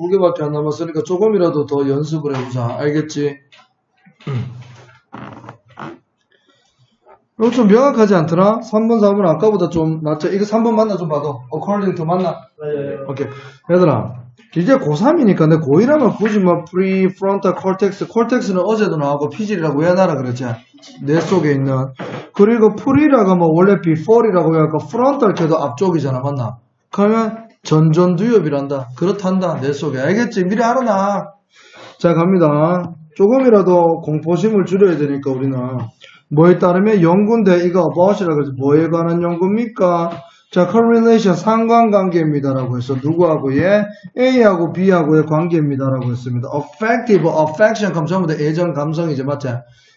2개밖에 안 남았으니까 조금이라도 더 연습을 해보자. 알겠지? 이거 좀 명확하지 않더라? 3번, 4번 아까보다 좀 맞죠? 이거 3번 맞나 좀 봐도. according to 맞나? 네. 오케이. 얘들아, 이제 고3이니까 내 고1하면 굳이 뭐 prefrontal cortex, cortex는 어제도 나오고 피질이라고 왜 나라 그랬지? 뇌 속에 있는. 그리고 pre라고 하면 원래 before이라고 해갖고 frontal 켜도 앞쪽이잖아. 맞나? 그러면 전전두엽이란다. 그렇단다. 뇌 속에. 알겠지? 미리 알아놔. 자, 갑니다. 조금이라도 공포심을 줄여야 되니까 우리는. 뭐에 따르면 연구인데 이거 about이라 그러지. 뭐에 관한 연구입니까? 자, correlation 상관관계입니다라고 해서 누구하고의 A하고 B하고의 관계입니다라고 했습니다. affective, affection 그럼 전부 다 애정 감성이죠. 맞지?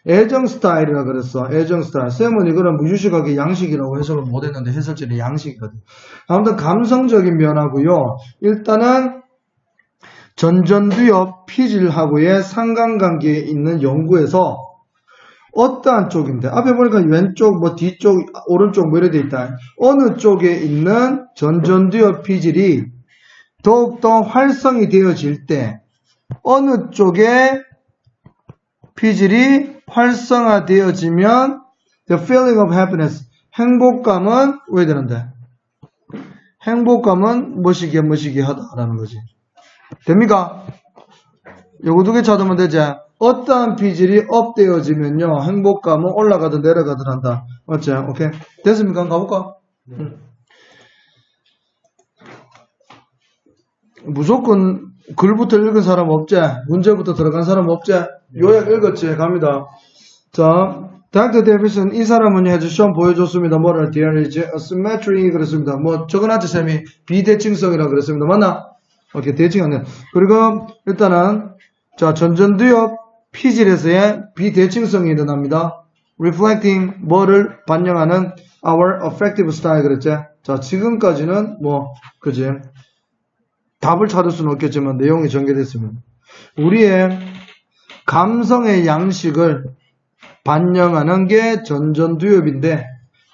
애정 스타일이라 그랬어. 애정 스타일. 쌤은 이거는 무의식하게 양식이라고 해석을 못했는데 해설지는 양식이거든. 아무튼 감성적인 면하고요. 일단은 전전두엽 피질하고의 상관관계에 있는 연구에서 어떠한 쪽인데 앞에 보니까 왼쪽 뭐 뒤쪽 오른쪽 뭐 이래 돼 있다. 어느 쪽에 있는 전전두엽 피질이 더욱더 활성이 되어질 때 어느 쪽에 피질이 활성화되어지면 the feeling of happiness 행복감은 왜 되는데? 행복감은 뭐시기에 하다라는 거지. 됩니까? 요거 두 개 찾으면 되지. 어떠한 피질이 업되어지면요 행복감은 올라가든 내려가든 한다. 맞지? 오케이. 됐습니까? 가볼까? 무조건 글부터 읽은 사람 없지? 문제부터 들어간 사람 없지? 요약 읽었지? 갑니다. 자, 닥터 데이비슨 이 사람은 해주 시험 보여줬습니다. 뭐를 there is asymmetry 그랬습니다. 뭐 적어놨지 쌤이 비대칭성이라 그랬습니다. 맞나? 오케이. 대칭 안 돼. 그리고 일단은 자 전전두엽 피질에서의 비대칭성이 일어납니다. reflecting 뭐를 반영하는 our affective style 그랬지? 자 지금까지는 뭐 그지? 답을 찾을 수는 없겠지만 내용이 전개됐습니다. 우리의 감성의 양식을 반영하는 게 전전두엽인데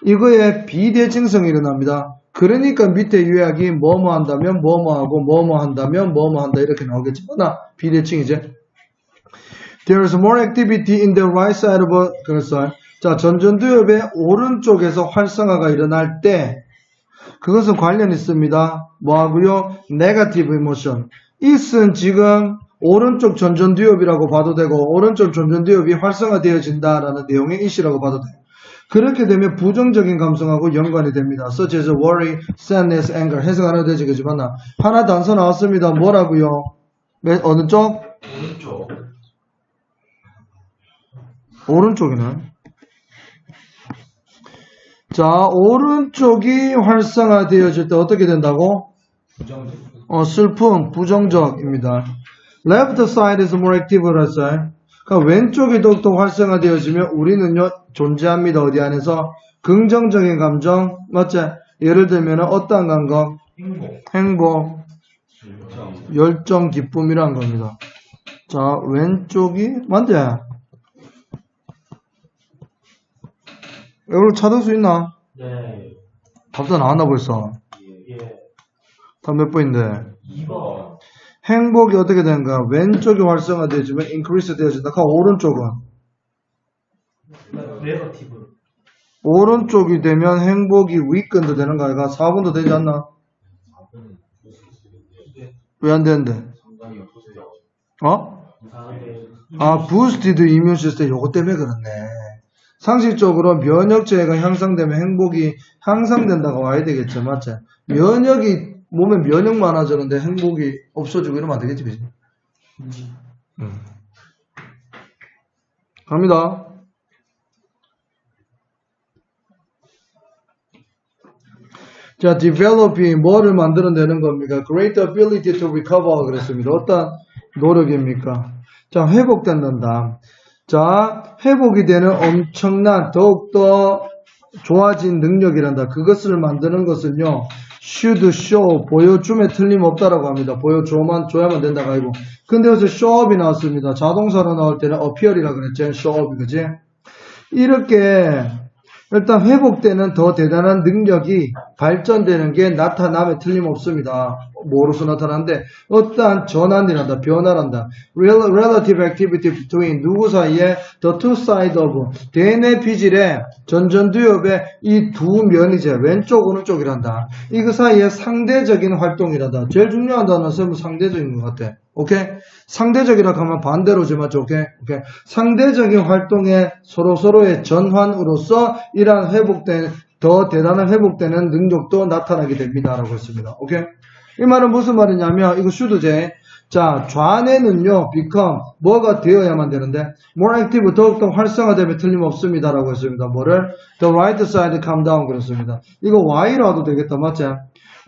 이거에 비대칭성이 일어납니다. 그러니까 밑에 요약이 뭐뭐 한다면 뭐뭐 하고 뭐뭐 한다면 뭐뭐 한다 이렇게 나오겠지만 비대칭이지. There is more activity in the right side of 그래서 자 전전두엽의 오른쪽에서 활성화가 일어날 때 그것은 관련 있습니다. 뭐하고요? Negative emotion. it은 지금 오른쪽 전전두엽이라고 봐도 되고 오른쪽 전전두엽이 활성화되어진다라는 내용의 it이라고 봐도 돼요. 그렇게 되면 부정적인 감성하고 연관이 됩니다. such as worry, sadness, anger. 해석 안 해도 되지, 그지? 맞나? 하나 단서 나왔습니다. 뭐라고요? 어느 쪽? 오른쪽. 오른쪽이네. 자, 오른쪽이 활성화되어질 때 어떻게 된다고? 부정적. 슬픔, 부정적입니다. left side is more active를 했어요. 그러니까 왼쪽이 더욱더 활성화되어지면 우리는요 존재합니다. 어디 안에서 긍정적인 감정 맞지? 예를 들면 어떠한 감정? 행복, 열정, 기쁨이란 겁니다. 자 왼쪽이 맞지? 이걸 찾을 수 있나? 네. 답도 나왔나 벌써? 예. 답 몇 번인데? 2번. 행복이 어떻게 되는가? 왼쪽이 활성화되어지면 increase 되어진다. 그럼 오른쪽은? 네거티브. 오른쪽이 되면 행복이 weakened 되는 거 아이가? 4분도 되지 않나? 왜 안 되는데? 어? boosted immune system 요거 때문에 그렇네. 상식적으로 면역체가 향상되면 행복이 향상된다고 와야 되겠죠. 맞지? 면역이 몸에 면역 많아졌는데 행복이 없어지고 이러면 안 되겠지, 그지? 갑니다. 자, developing 뭐를 만들어내는 겁니까? Great ability to recover 그랬습니다. 어떤 노력입니까? 자, 회복된다. 자, 회복이 되는 엄청난 더욱더 좋아진 능력이란다. 그것을 만드는 것은요. should show 보여줌에 틀림없다라고 합니다. 보여줘야만 된다가 아니고. 근데 여기서 showup이 나왔습니다. 자동사로 나올 때는 appear이라 그랬죠. showup이 그지? 이렇게 일단 회복되는 더 대단한 능력이 발전되는 게 나타남에 틀림없습니다. 뭐로서 나타나는데 어떠한 전환이 난다, 변화란다. Relative activity between 누구 사이에 the two sides of 대뇌 피질의 전전두엽의 이 두 면이제 왼쪽 오른쪽이란다. 이그 사이에 상대적인 활동이란다. 제일 중요한 단어는 전부 상대적인 것 같아. 오케이? 상대적이라고 하면 반대로지 맞죠? 오케이? 상대적인 활동에 서로서로의 전환으로서 이러한 더 대단한 회복되는 능력도 나타나게 됩니다. 라고 했습니다. 오케이? 이 말은 무슨 말이냐면, 이거 슈드제. 자, 좌뇌는요, become, 뭐가 되어야만 되는데, more active, 더욱더 활성화되면 틀림없습니다. 라고 했습니다. 뭐를? The right side calm down 그랬습니다. 이거 Y로 하도 되겠다. 맞지?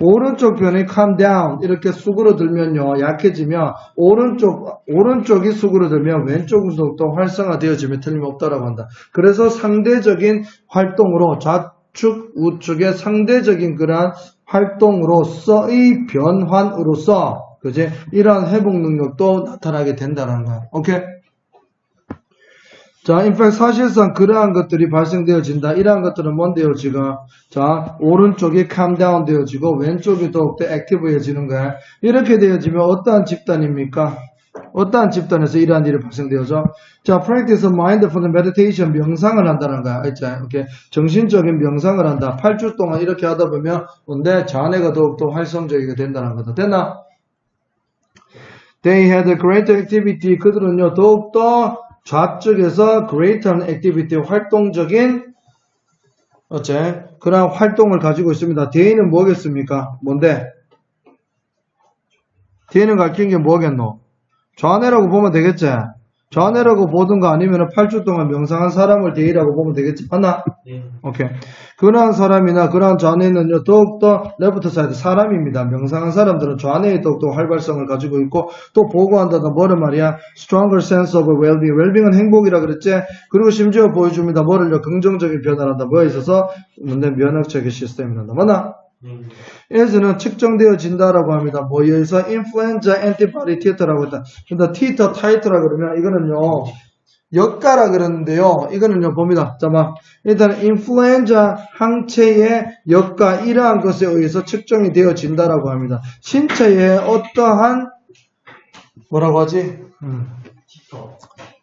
오른쪽 편이 calm down 이렇게 수그러들면요 약해지면 오른쪽이 수그러들면 왼쪽은 더욱더 활성화되어지면 틀림없다라고 한다. 그래서 상대적인 활동으로 좌측 우측의 상대적인 그러한 활동으로서의 변환으로서 그지 이러한 회복 능력도 나타나게 된다는 거야. 오케이? 자, in fact 사실상 그러한 것들이 발생되어진다. 이러한 것들은 뭔데요, 지금? 자, 오른쪽이 calm down 되어지고 왼쪽이 더욱더 액티브해지는 거야. 이렇게 되어지면 어떠한 집단입니까? 어떠한 집단에서 이러한 일이 발생되어져? 자, practice mindfulness meditation 명상을 한다는 거야. 있잖아요. 오케이. 정신적인 명상을 한다. 8주 동안 이렇게 하다 보면 근데 자뇌가 더욱더 활성적이게 된다는 거다. 됐나? They had greater activity. 그들은요, 더욱더 좌측에서 greater activity, 활동적인 그런 활동을 가지고 있습니다. D는 뭐겠습니까? 뭔데? D는 가르치는 게 뭐겠노? 좌뇌라고 보면 되겠지? 좌뇌라고 보든가 아니면 8주 동안 명상한 사람을 D라고 보면 되겠지? 맞나? 네. 오케이. 그러한 사람이나 그러한 좌뇌는요, 더욱더 레프트 사이드 사람입니다. 명상한 사람들은 좌뇌에 더욱더 활발성을 가지고 있고, 또 보고한다던 뭐를 말이야? Stronger sense of well-being. well-being은 행복이라 그랬지? 그리고 심지어 보여줍니다. 뭐를요? 긍정적인 변화를 한다. 뭐에 있어서? 면역체계 시스템이란다. 맞나? 에서는 측정되어진다라고 합니다. 뭐에 의해서? 인플루엔자 엔티바디 티터라고 했다. 근데 티터 타이트라 그러면 이거는요, 역가라 그러는데요. 이거는요, 봅니다. 자, 일단 인플루엔자 항체의 역가 이러한 것에 의해서 측정이 되어진다라고 합니다. 신체에 어떠한 뭐라고 하지?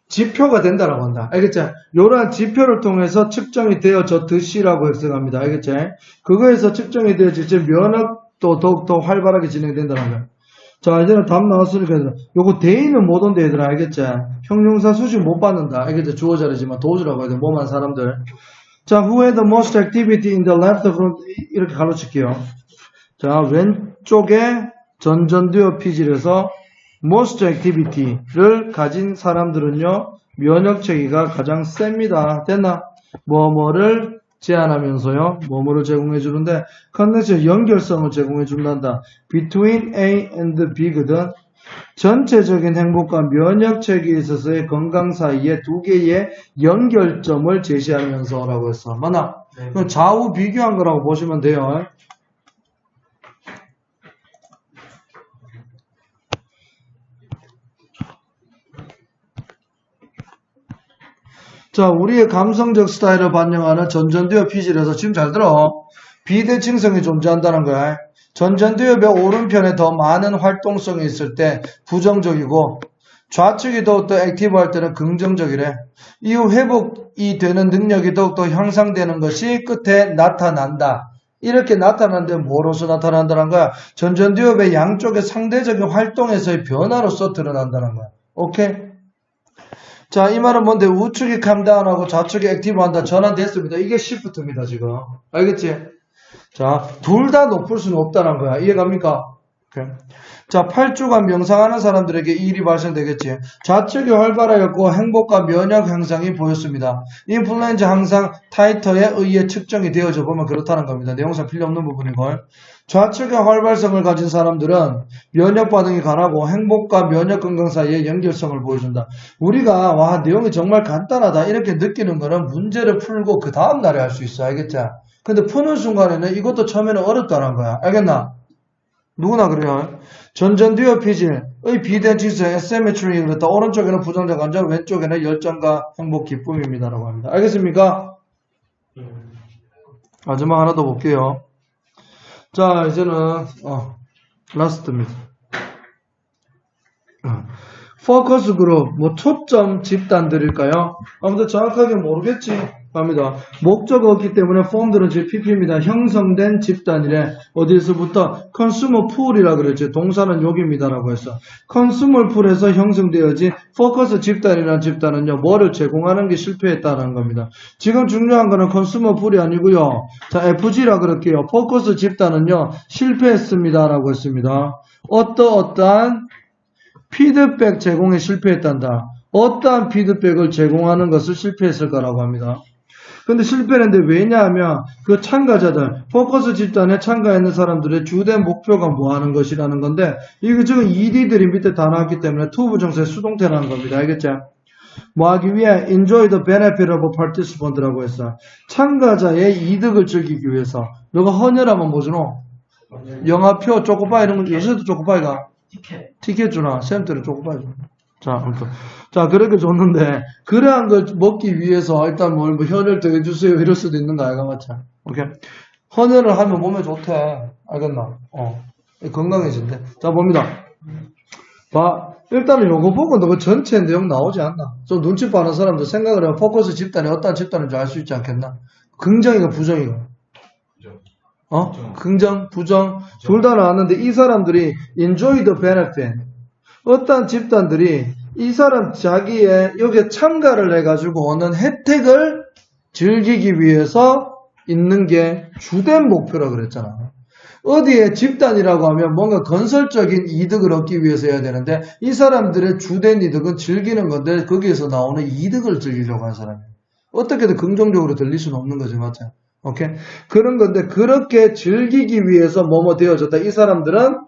지표가 된다라고 한다. 알겠지? 이러한 지표를 통해서 측정이 되어졌듯이라고 해석합니다. 알겠지? 그거에서 측정이 되어지지 면역도 더욱더 활발하게 진행된다는 거야. 자, 이제는 답 나왔으니까 요거 대의는 못 온다 얘들아. 알겠지? 형용사 수식 못 받는다. 알겠지? 주어 자리지만 도주라고 해야 돼. 뭐만 사람들. 자, who had the most activity in the left? 그럼 이렇게 가로칠게요. 자, 왼쪽에 전전두엽 피질에서 most activity를 가진 사람들은요, 면역체계가 가장 셉니다. 됐나? 뭐뭐를 제한하면서요, 뭐뭐를 제공해 주는데, 컨넥션 연결성을 제공해 준단다. between A and B거든. 전체적인 행복과 면역체계에 있어서의 건강 사이에 두 개의 연결점을 제시하면서라고 했어. 맞나? 네. 좌우 비교한 거라고 보시면 돼요. 자, 우리의 감성적 스타일을 반영하는 전전두엽 피질에서 지금 잘 들어. 비대칭성이 존재한다는 거야. 전전두엽의 오른편에 더 많은 활동성이 있을 때 부정적이고 좌측이 더욱더 액티브할 때는 긍정적이래. 이후 회복이 되는 능력이 더욱더 향상되는 것이 끝에 나타난다. 이렇게 나타나는데 뭐로서 나타난다는 거야? 전전두엽의 양쪽의 상대적인 활동에서의 변화로서 드러난다는 거야. 오케이? 자, 이 말은 뭔데? 우측이 캄다운하고 좌측이 액티브한다. 전환됐습니다. 이게 시프트입니다, 지금. 알겠지? 자, 둘 다 높을 수는 없다는 거야. 이해갑니까? 오케이. 자, 8주간 명상하는 사람들에게 이 일이 발생되겠지. 좌측이 활발하였고 행복과 면역 향상이 보였습니다. 인플루엔자 항상 타이터에 의해 측정이 되어져 보면 그렇다는 겁니다. 내용상 필요 없는 부분이걸. 좌측의 활발성을 가진 사람들은 면역 반응이 강하고 행복과 면역 건강 사이의 연결성을 보여준다. 우리가 와 내용이 정말 간단하다 이렇게 느끼는 거는 문제를 풀고 그 다음 날에 할 수 있어. 알겠지? 근데 푸는 순간에는 이것도 처음에는 어렵다는 거야. 알겠나? 누구나 그래요. 전전두엽 피질의 비대칭성 asymmetry 그랬다. 오른쪽에는 부정적 감정, 왼쪽에는 열정과 행복, 기쁨입니다라고 합니다. 알겠습니까? 마지막 하나 더 볼게요. 자, 이제는 last입니다. 포커스 그룹, 뭐 초점 집단들일까요? 아무튼 정확하게 모르겠지 합니다. 목적어 없기 때문에 폼들은 제 PP입니다. 형성된 집단이래. 어디에서부터? 컨슈머 풀이라 그랬지. 동사는 여기입니다라고 했어. 컨슈머 풀에서 형성되어진 포커스 집단이라는 집단은요, 뭐를 제공하는 게 실패했다는 겁니다. 지금 중요한 거는 컨슈머 풀이 아니고요. 자, FG라 그럴게요. 포커스 집단은요, 실패했습니다라고 했습니다. 어떠한 피드백 제공에 실패했단다. 어떠한 피드백을 제공하는 것을 실패했을까라고 합니다. 근데 실패했는데 왜냐하면 그 참가자들, 포커스 집단에 참가했는 사람들의 주된 목표가 뭐 하는 것이라는 건데, 이거 지금 ED들이 밑에 다 나왔기 때문에 투부정사의 수동태라는 겁니다. 알겠죠? 뭐 하기 위해 enjoy the benefit of a participant라고 했어. 참가자의 이득을 즐기기 위해서. 너가 헌혈하면 뭐 주노? 영화표, 초코파이 이런 거, 요새도 초코파이가 티켓 주나? 쌤들은 초코파이 주나? 자, 아무튼. 자, 그렇게 줬는데, 그러한 걸 먹기 위해서 일단 뭐 혈을 더 해주세요. 이럴 수도 있는 거 아이가, 맞지? 오케이? 헌혈을 하면 몸에 좋대. 알겠나? 건강해진대. 자, 봅니다. 봐. 일단은 요거 보고 너 그 전체 내용 나오지 않나? 좀 눈치 빠는 사람들 생각을 하면 포커스 집단이 어떤 집단인지 알 수 있지 않겠나? 긍정이가 부정이가? 긍정, 부정, 둘 다 나왔는데 이 사람들이 enjoy the benefit. 어떤 집단들이 이 사람 자기의 여기에 참가를 해가지고 얻는 혜택을 즐기기 위해서 있는 게 주된 목표라 그랬잖아. 어디에 집단이라고 하면 뭔가 건설적인 이득을 얻기 위해서 해야 되는데 이 사람들의 주된 이득은 즐기는 건데 거기에서 나오는 이득을 즐기려고 하는 사람이에요. 어떻게든 긍정적으로 들릴 수는 없는 거지, 맞죠? 오케이? 그런 건데 그렇게 즐기기 위해서 뭐뭐 되어졌다. 이 사람들은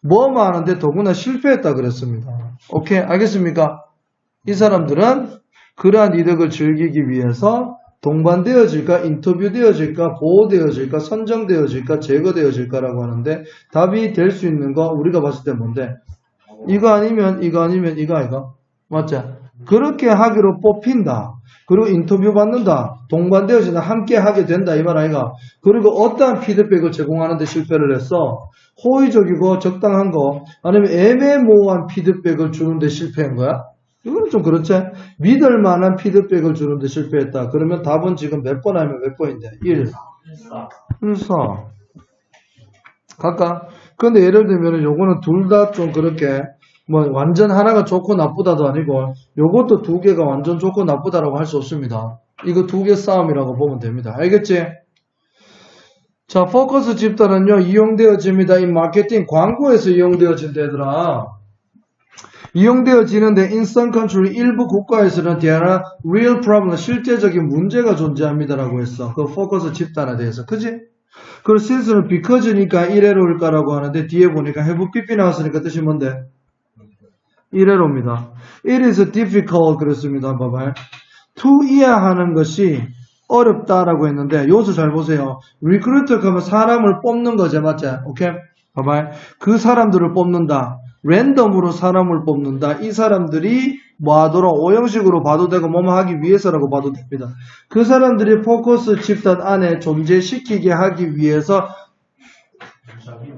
뭐뭐 하는데 더구나 실패했다 그랬습니다. 오케이? 알겠습니까? 이 사람들은 그러한 이득을 즐기기 위해서 동반되어질까, 인터뷰되어질까, 보호되어질까, 선정되어질까, 제거되어질까라고 하는데 답이 될 수 있는 거 우리가 봤을 때 뭔데? 이거 아니면 이거 아니면 이거 아이가? 맞죠? 그렇게 하기로 뽑힌다. 그리고 인터뷰 받는다. 동반되어진다. 함께 하게 된다. 이 말 아이가? 그리고 어떠한 피드백을 제공하는데 실패를 했어? 호의적이고 적당한 거 아니면 애매모호한 피드백을 주는데 실패한 거야? 이거는 좀 그렇지? 믿을 만한 피드백을 주는데 실패했다. 그러면 답은 지금 몇 번 하면 몇 번인데? 1, 4. 갈까? 근데 예를 들면 요거는 둘 다 좀 그렇게 뭐 완전 하나가 좋고 나쁘다도 아니고 요것도 두 개가 완전 좋고 나쁘다라고 할 수 없습니다. 이거 두 개 싸움이라고 보면 됩니다. 알겠지? 자, 포커스 집단은요, 이용되어집니다. 이 마케팅, 광고에서 이용되어진다, 얘들아. 이용되어지는데, in some country, 일부 국가에서는 there are real problem, 실제적인 문제가 존재합니다라고 했어. 그 포커스 집단에 대해서. 그지? 그리고 since는 because니까 이래로일까라고 하는데, 뒤에 보니까 have pp 나왔으니까 뜻이 뭔데? 이래로입니다. It is difficult, 그랬습니다. 봐봐요. to 이해하는 것이 어렵다라고 했는데 요소 잘 보세요. recruiter 하면 사람을 뽑는 거죠, 맞죠? 오케이? 봐봐요. 그 사람들을 뽑는다. 랜덤으로 사람을 뽑는다. 이 사람들이 뭐 하도록 오형식으로 봐도 되고 뭐뭐 하기 위해서라고 봐도 됩니다. 그 사람들이 포커스 집단 안에 존재시키게 하기 위해서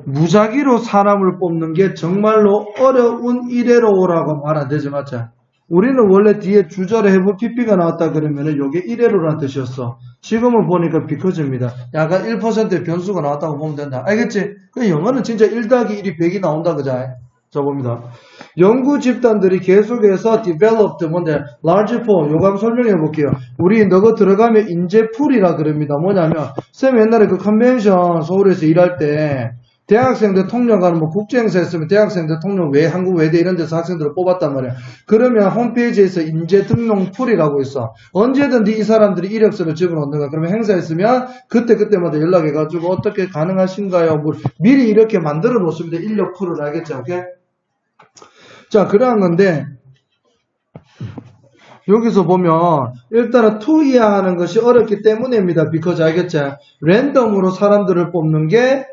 무작위로 사람을 뽑는 게 정말로 어려운 이래로라고 말 안 되죠, 맞죠? 우리는 원래 뒤에 주절에 have pp가 나왔다 그러면은 요게 이래로라는 뜻이었어. 지금은 보니까 because입니다. 약간 1%의 변수가 나왔다고 보면 된다. 알겠지? 그 영어는 진짜 1 더하기 1이 100이 나온다, 그자? 자, 봅니다. 연구 집단들이 계속해서 developed, 뭔데? large pool, 요거 한번 설명해 볼게요. 우리 너거 들어가면 인재풀이라 그럽니다. 뭐냐면, 쌤 옛날에 그 컨벤션 서울에서 일할 때, 대학생들 통역하는 뭐 국제행사 했으면 대학생들 통역 외 한국 외대 이런 데서 학생들을 뽑았단 말이야. 그러면 홈페이지에서 인재 등록 풀이라고 있어. 언제든지 이 사람들이 이력서를 집어넣는 거야. 그러면 행사했으면 그때마다 연락해가지고 어떻게 가능하신가요? 뭐 미리 이렇게 만들어 놓습니다. 인력 풀을. 알겠죠? 오케이? 자, 그러한 건데 여기서 보면 일단은 to 이해하는 것이 어렵기 때문입니다. because 알겠죠? 랜덤으로 사람들을 뽑는 게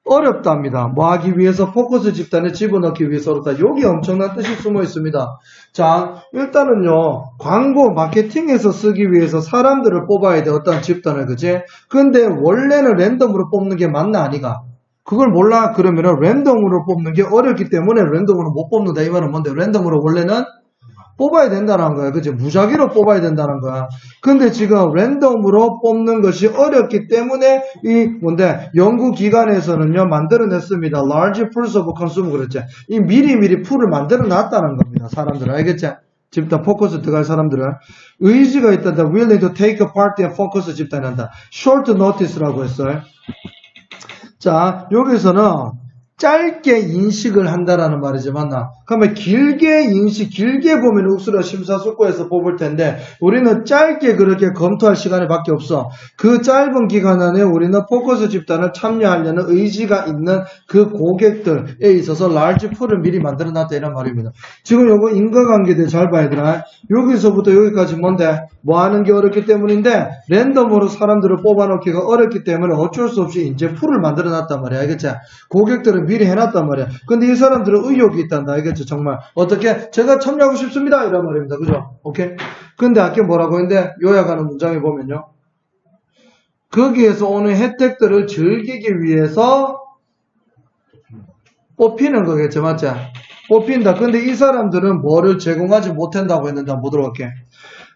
어렵답니다. 뭐 하기 위해서 포커스 집단에 집어넣기 위해서 어렵다. 여기 엄청난 뜻이 숨어 있습니다. 자, 일단은요, 광고, 마케팅에서 쓰기 위해서 사람들을 뽑아야 돼. 어떤 집단을, 그지? 근데 원래는 랜덤으로 뽑는 게 맞나, 아니가? 그걸 몰라? 그러면은 랜덤으로 뽑는 게 어렵기 때문에 랜덤으로 못 뽑는다. 이 말은 뭔데? 랜덤으로 원래는 뽑아야 된다는 거야. 그치? 무작위로 뽑아야 된다는 거야. 근데 지금 랜덤으로 뽑는 것이 어렵기 때문에 이 뭔데? 연구기관에서는요, 만들어냈습니다. Large pools of consumer 그랬지? 이 미리미리 풀을 만들어 놨다는 겁니다. 사람들은. 알겠지? 집단 포커스 들어갈 사람들은 의지가 있단다. willing to take a part and focus 집단한다. short notice라고 했어요. 자, 여기서는 짧게 인식을 한다라는 말이지, 맞나? 그러면 길게 길게 보면 욱수라 심사숙고해서 뽑을 텐데, 우리는 짧게 그렇게 검토할 시간이 밖에 없어. 그 짧은 기간 안에 우리는 포커스 집단을 참여하려는 의지가 있는 그 고객들에 있어서 large pool을 미리 만들어 놨다, 이런 말입니다. 지금 요거 인과관계들 잘 봐야 되나? 여기서부터 여기까지 뭔데? 뭐 하는 게 어렵기 때문인데, 랜덤으로 사람들을 뽑아놓기가 어렵기 때문에 어쩔 수 없이 이제 풀을 만들어 놨단 말이야. 알겠지? 고객들은 미리 해놨단 말이야. 근데 이 사람들은 의욕이 있단다. 알겠죠? 정말. 어떻게? 제가 참여하고 싶습니다. 이런 말입니다. 그죠? 오케이? 근데 아까 뭐라고 했는데, 요약하는 문장에 보면요. 거기에서 오는 혜택들을 즐기기 위해서 뽑히는 거겠죠. 맞죠? 뽑힌다. 근데 이 사람들은 뭐를 제공하지 못한다고 했는데 한번 보도록 할게.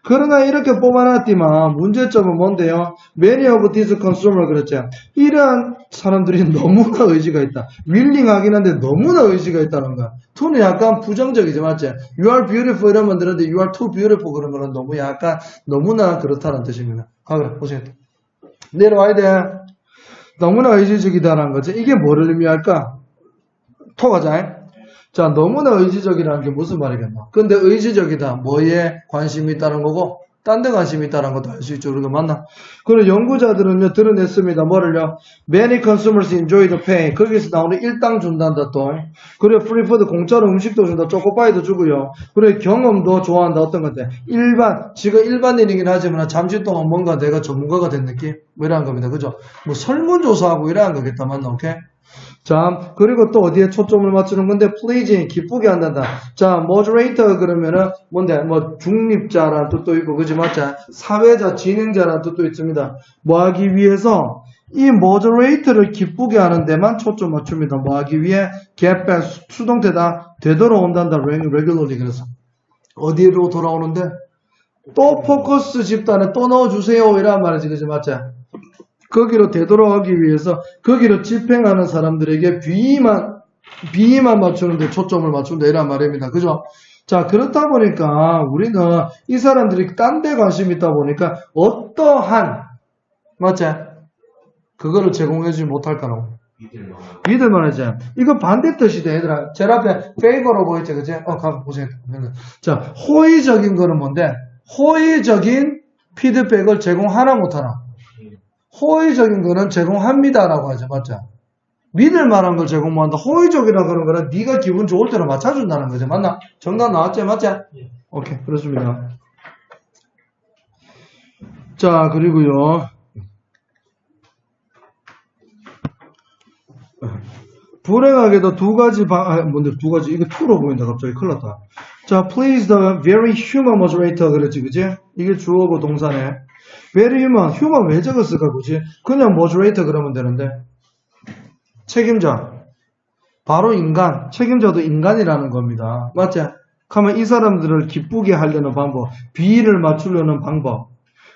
그러나 이렇게 뽑아놨지만 문제점은 뭔데요? Many of these consumer 그랬죠. 이러한 사람들이 너무나 의지가 있다. 윌링하긴 한데 너무나 의지가 있다는 거야. to는 약간 부정적이지, 맞지? You are beautiful 이러면 되는데 you are too beautiful 그런 거는 너무 약간 너무나 그렇다는 뜻입니다. 그래 보시겠다. 내려와야 돼. 너무나 의지적이다라는 거지. 이게 뭐를 의미할까? 토가자. 자, 너무나 의지적이라는 게 무슨 말이겠나? 근데 의지적이다. 뭐에 관심이 있다는 거고, 딴 데 관심이 있다는 것도 알 수 있죠. 우리가 맞나? 그리고 연구자들은요, 드러냈습니다. 뭐를요? Many consumers enjoy the pay. 거기서 나오는 일당 준단다, 또. 그리고 free food, 공짜로 음식도 준다. 초코파이도 주고요. 그리고 경험도 좋아한다. 어떤 건데? 지금 일반인이긴 하지만 잠시 동안 뭔가 내가 전문가가 된 느낌? 뭐 이러한 겁니다. 그죠? 뭐 설문조사하고 이러한 거겠다. 맞나? 오케이? 자, 그리고 또 어디에 초점을 맞추는 건데, pleasing, 기쁘게 한단다. 자, moderator 그러면은, 뭔데, 뭐, 중립자라는 뜻도 있고, 그지, 맞자? 사회자, 진행자라는 뜻도 있습니다. 뭐 하기 위해서, 이 moderator를 기쁘게 하는 데만 초점 맞춥니다. 뭐 하기 위해, get back, 수동태다, 되돌아온단다, regularly, 그래서. 어디로 돌아오는데? 또 포커스 집단에 또 넣어주세요, 이란 말이지, 그지, 맞자? 거기로 되돌아가기 위해서 거기로 집행하는 사람들에게 비위만 맞추는데 초점을 맞춘다 이란 말입니다. 그죠? 자, 그렇다 보니까 우리는 이 사람들이 딴 데 관심 있다 보니까 어떠한 맞지? 그거를 제공해주지 못할까라고. 믿을만 하지. 이거 반대 뜻이다, 얘들아. 제일 앞에 favor로 보였지, 그지? 가서 보세요. 자, 호의적인 거는 뭔데? 호의적인 피드백을 제공하나 못하나? 호의적인 거는 제공합니다라고 하죠. 맞죠? 믿을 만한 걸 제공 못한다. 호의적이라고 하는 거는 네가 기분 좋을 때로 맞춰준다는 거죠. 맞나? 정답 나왔죠? 맞죠? 오케이. 그렇습니다. 자, 그리고요. 불행하게도 두 가지 이거 투로 보인다. 갑자기 큰일 났다. 자, please the very human moderator 그랬지, 그지? 이게 주어고 동사네. very human 왜 적었을까, 그지? 그냥 moderator 그러면 되는데. 책임자. 바로 인간. 책임자도 인간이라는 겁니다. 맞지? 그러면 이 사람들을 기쁘게 하려는 방법, 비위를 맞추려는 방법.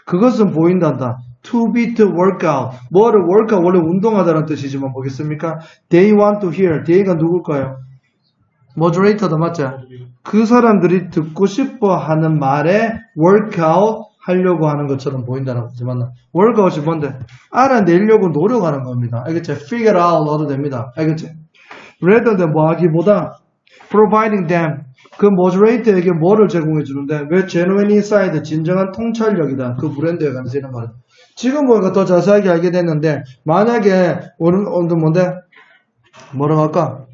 그것은 보인단다. To be to work out. 뭐를 work out, 원래 운동하다는 뜻이지만 보겠습니까? They want to hear. they가 누굴까요? moderator다, 맞죠? 그 사람들이 듣고 싶어 하는 말에 work out 하려고 하는 것처럼 보인다는 거지, 맞나? work out이 뭔데? 알아내려고 노력하는 겁니다. 알겠지? figure out 넣어도 됩니다. 알겠지? rather than 뭐 하기보다 providing them. 그 moderator에게 뭐를 제공해 주는데 왜 genuine inside 진정한 통찰력이다. 그 브랜드에 관해서 이런 말을. 지금 보니까 더 자세하게 알게 됐는데 만약에 오늘 뭔데? 뭐라고 할까?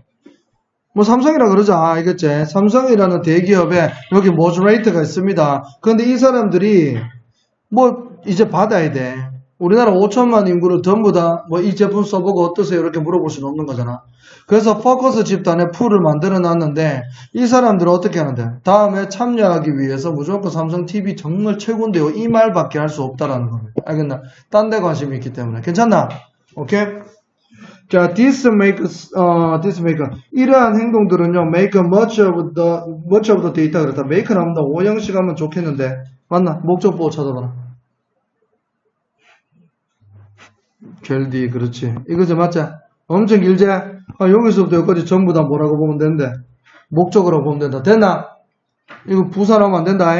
뭐 삼성이라 그러자. 알겠지? 삼성이라는 대기업에 여기 moderator가 있습니다. 근데 이 사람들이 뭐 이제 받아야 돼. 우리나라 5천만 인구를 전부 다 뭐 이 제품 써보고 어떠세요? 이렇게 물어볼 수는 없는 거잖아. 그래서 포커스 집단에 풀을 만들어 놨는데 이 사람들은 어떻게 하는데? 다음에 참여하기 위해서 무조건 삼성 TV 정말 최고인데요. 이 말밖에 할 수 없다라는 겁니다. 알겠나? 딴 데 관심이 있기 때문에. 괜찮나? 오케이? 자, this make 이러한 행동들은요, make much of the data 그렇다. make 나온다. 오형식 하면 좋겠는데 맞나? 목적 보고 찾아봐라. 겔디 그렇지. 이거죠 맞지? 엄청 길지? 여기서부터 여기까지 전부 다 뭐라고 보면 되는데 목적으로 보면 된다. 됐나? 이거 부사하면 안 된다.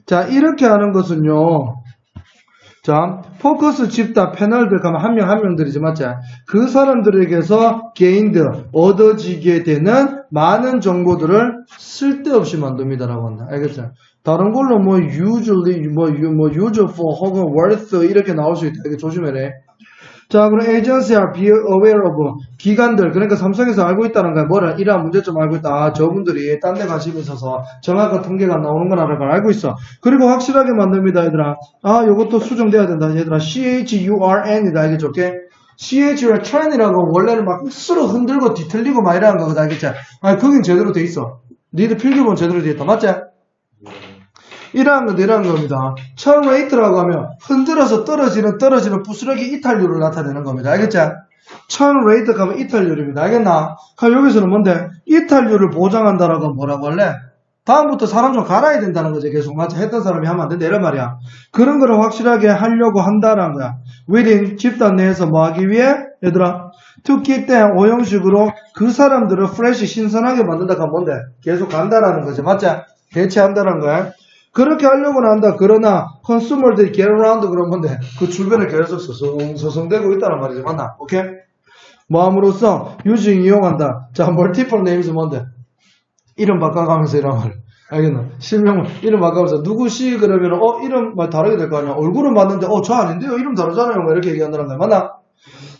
자, 이렇게 하는 것은요. 자, 포커스 집단 패널들 가면 한 명 한 명들이지 맞지? 그 사람들에게서 gained 얻어지게 되는 많은 정보들을 쓸데없이 만듭니다라고 한다. 알겠죠? 다른 걸로 뭐 usually useful 혹은 worth 이렇게 나올 수 있다. 이게 조심해래. 자, 그럼 agency와 be aware of 기관들, 그러니까 삼성에서 알고 있다는 거야. 뭐라? 이러한 문제점 알고 있다. 아, 저분들이 딴 데 관심이 있어서 정확한 통계가 나오는 거라는 걸 알고 있어. 그리고 확실하게 만듭니다, 얘들아. 아, 요것도 수정돼야 된다, 얘들아. CHURN이다, 알겠죠? 오케이? CHUR trend이라고 원래는 막 스스로 흔들고 뒤틀리고 막 이러는 거거든, 알겠지? 아, 거긴 제대로 돼 있어. 니들 필기본 제대로 돼 있다, 맞지? 이러한 건 이러한 겁니다. churn rate라고 하면 흔들어서 떨어지는 부스러기 이탈률을 나타내는 겁니다. 알겠죠? churn rate 가면 이탈률입니다. 알겠나? 그럼 여기서는 뭔데? 이탈률을 보장한다라고 하면 뭐라고 할래? 다음부터 사람 좀 갈아야 된다는 거지. 계속 맞아. 했던 사람이 하면 안 된다 이런 말이야. 그런 거를 확실하게 하려고 한다는 거야. within 집단 내에서 뭐 하기 위해? 얘들아, to keep them 오형식으로 그 사람들을 fresh 신선하게 만든다가 뭔데? 계속 간다라는 거지. 맞자? 대체한다는 거야. 그렇게 하려고는 한다. 그러나 consumer들이 get around 그런 건데 그 주변에 계속 서성대고 있다는 말이지. 맞나? 오케이? 뭐함으로써 using 이용한다. 자, multiple names 뭔데? 이름 바꿔가면서 이런 말. 알겠나? 실명을 이름 바꿔가면서 누구시 그러면 이름 말 다르게 될 거 아니야. 얼굴은 맞는데 저 아닌데요. 이름 다르잖아요. 이렇게 얘기한다는 거야. 맞나?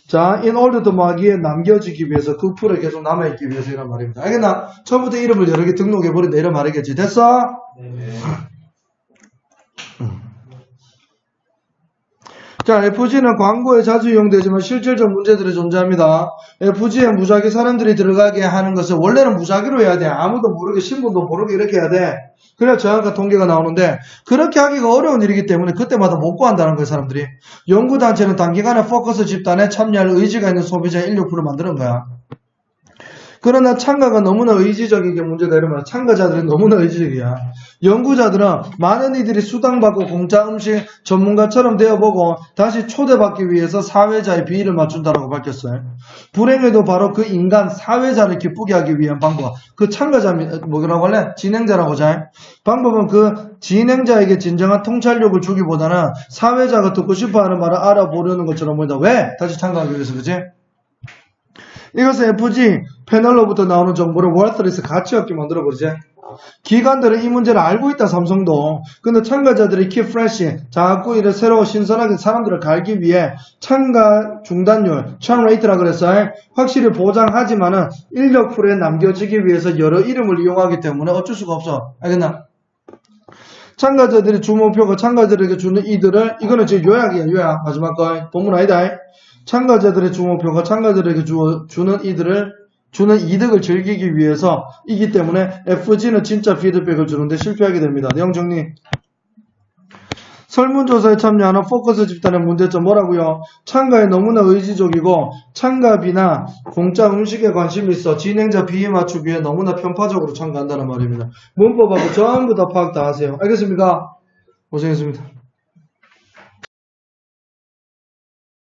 자, in order to 마기에 남겨지기 위해서 그 풀에 계속 남아있기 위해서 이런 말입니다. 알겠나? 처음부터 이름을 여러 개 등록해버린다 이런 말이겠지. 됐어? 네. 자, FG는 광고에 자주 이용되지만 실질적 문제들이 존재합니다. FG에 무작위 사람들이 들어가게 하는 것을 원래는 무작위로 해야 돼. 아무도 모르게 신분도 모르게 이렇게 해야 돼. 그래야 정확한 통계가 나오는데 그렇게 하기가 어려운 일이기 때문에 그때마다 못 구한다는 거예요. 사람들이. 연구단체는 단기간에 포커스 집단에 참여할 의지가 있는 소비자의 인력풀을 만드는 거야. 그러나 참가가 너무나 의지적인 게 문제다 이러면 참가자들은 너무나 의지적이야. 연구자들은 많은 이들이 수당받고 공짜 음식 전문가처럼 되어보고 다시 초대받기 위해서 사회자의 비위를 맞춘다라고 밝혔어요. 불행해도 바로 그 인간 사회자를 기쁘게 하기 위한 방법. 그 참가자 뭐라고 할래? 진행자라고 잘. 방법은 그 진행자에게 진정한 통찰력을 주기보다는 사회자가 듣고 싶어하는 말을 알아보려는 것처럼 보인다. 왜? 다시 참가하기 위해서 그지? 이것은 FG 패널로부터 나오는 정보를 worthless 가치 없게 만들어버리지. 기관들은 이 문제를 알고 있다 삼성도. 근데 참가자들이 keep fresh 자꾸 이래 새로 신선하게 사람들을 갈기 위해 참가 중단율 churn rate라 그랬어요. 확실히 보장하지만은 인력풀에 남겨지기 위해서 여러 이름을 이용하기 때문에 어쩔 수가 없어. 알겠나? 참가자들이 주목표가 참가자들에게 주는 이들을 이거는 지금 요약이야. 요약 마지막 거 본문 아니다. 참가자들의 주목표가 참가자들에게 주는 이득을 즐기기 위해서이기 때문에 FG는 진짜 피드백을 주는데 실패하게 됩니다. 내용 정리. 설문조사에 참여하는 포커스 집단의 문제점 뭐라고요? 참가에 너무나 의지적이고 참가비나 공짜 음식에 관심이 있어 진행자 비위 맞추기에 너무나 편파적으로 참가한다는 말입니다. 문법하고 전부 다 파악 다 하세요. 알겠습니까? 고생했습니다.